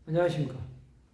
안녕하십니까.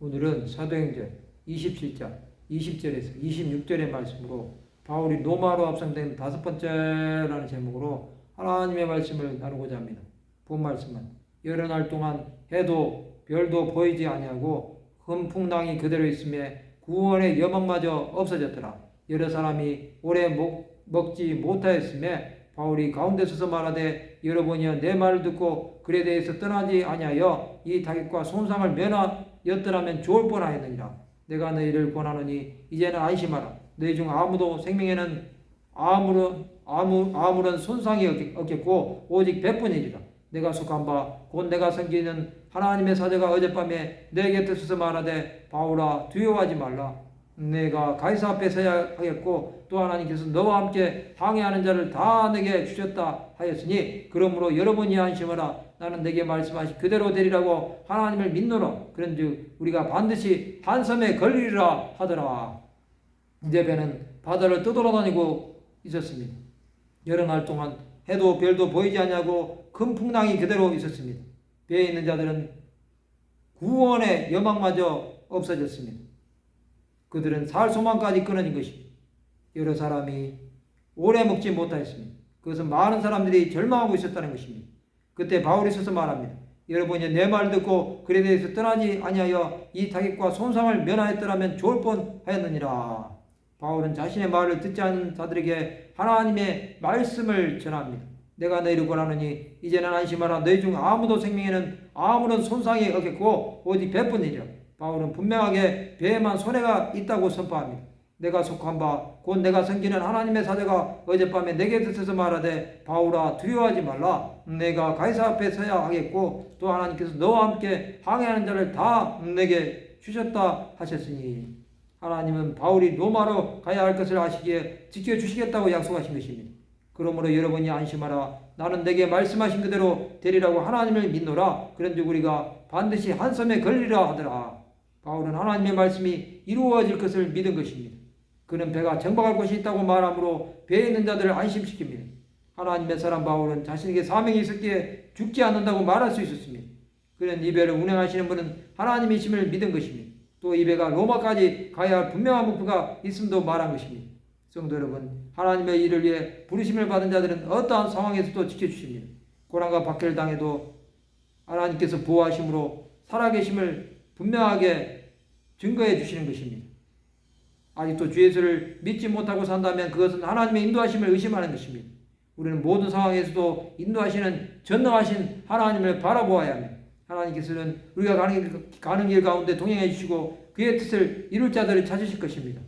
오늘은 사도행전 27장 20절에서 26절의 말씀으로 바울이 로마로 합성된 5번째라는 제목으로 하나님의 말씀을 나누고자 합니다. 본 말씀은 여러 날 동안 해도 별도 보이지 아니하고 큰 풍랑이 그대로 있음에 구원의 여망마저 없어졌더라. 여러 사람이 오래 먹지 못하였음에 바울이 가운데 서서 말하되 여러분이여 내 말을 듣고 그에 대해서 떠나지 아니하여 이 타격과 손상을 면하였더라면 좋을 뻔하였느니라. 내가 너희를 권하노니 이제는 안심하라. 너희 중 아무도 생명에는 아무런 손상이 없겠고 오직 배뿐이리라. 내가 속한 바 곧 내가 섬기는 하나님의 사자가 어젯밤에 내 곁에 서서 말하되 바울아 두려워하지 말라. 내가 가이사 앞에 서야 하겠고 또 하나님께서 너와 함께 항해하는 자를 다 내게 주셨다 하였으니 그러므로 여러분이 안심하라. 나는 내게 말씀하신 그대로 되리라고 하나님을 믿노라. 그런즉 우리가 반드시 한 섬에 걸리리라 하더라. 이제 배는 바다를 떠돌아다니고 있었습니다. 여러 날 동안 해도 별도 보이지 않냐고 큰 풍랑이 그대로 있었습니다. 배에 있는 자들은 구원의 여망마저 없어졌습니다. 그들은 살 소망까지 끊어진 것입니다. 여러 사람이 오래 먹지 못하였습니다. 그것은 많은 사람들이 절망하고 있었다는 것입니다. 그때 바울이 서서 말합니다. 여러분이 내 말을 듣고 그에 대해서 떠나지 아니하여 이 타격과 손상을 면하였더라면 좋을 뻔하였느니라. 바울은 자신의 말을 듣지 않는 자들에게 하나님의 말씀을 전합니다. 내가 너희를 권하노니 이제는 안심하라. 너희 중 아무도 생명에는 아무런 손상이 없겠고 오직 배뿐이라. 바울은 분명하게 배에만 손해가 있다고 선포합니다. 내가 속한 바 곧 내가 섬기는 하나님의 사자가 어젯밤에 내게 드셔서 말하되 바울아 두려워하지 말라. 내가 가이사 앞에 서야 하겠고 또 하나님께서 너와 함께 항해하는 자를 다 내게 주셨다 하셨으니 하나님은 바울이 로마로 가야 할 것을 아시기에 지켜주시겠다고 약속하신 것입니다. 그러므로 여러분이 안심하라. 나는 내게 말씀하신 그대로 되리라고 하나님을 믿노라. 그런즉 우리가 반드시 한 섬에 걸리라 하더라. 바울은 하나님의 말씀이 이루어질 것을 믿은 것입니다. 그는 배가 정박할 곳이 있다고 말하므로 배에 있는 자들을 안심시킵니다. 하나님의 사람 바울은 자신에게 사명이 있었기에 죽지 않는다고 말할 수 있었습니다. 그는 이 배를 운행하시는 분은 하나님이심을 믿은 것입니다. 또 이 배가 로마까지 가야 할 분명한 목표가 있음도 말한 것입니다. 성도 여러분, 하나님의 일을 위해 부르심을 받은 자들은 어떠한 상황에서도 지켜주십니다. 고난과 박해를 당해도 하나님께서 보호하심으로 살아계심을 분명하게 증거해 주시는 것입니다. 아직도 주 예수를 믿지 못하고 산다면 그것은 하나님의 인도하심을 의심하는 것입니다. 우리는 모든 상황에서도 인도하시는 전능하신 하나님을 바라보아야 합니다. 하나님께서는 우리가 가는 길 가운데 동행해 주시고 그의 뜻을 이룰 자들을 찾으실 것입니다.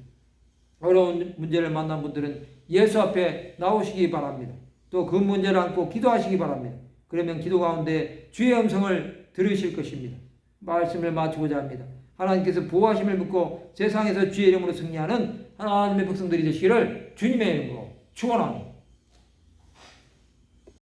어려운 문제를 만난 분들은 예수 앞에 나오시기 바랍니다. 또 그 문제를 안고 기도하시기 바랍니다. 그러면 기도 가운데 주의 음성을 들으실 것입니다. 말씀을 마치고자 합니다. 하나님께서 보호하심을 묻고 세상에서 주의 이름으로 승리하는 하나님의 백성들이 되시기를 주님의 이름으로 축원합니다.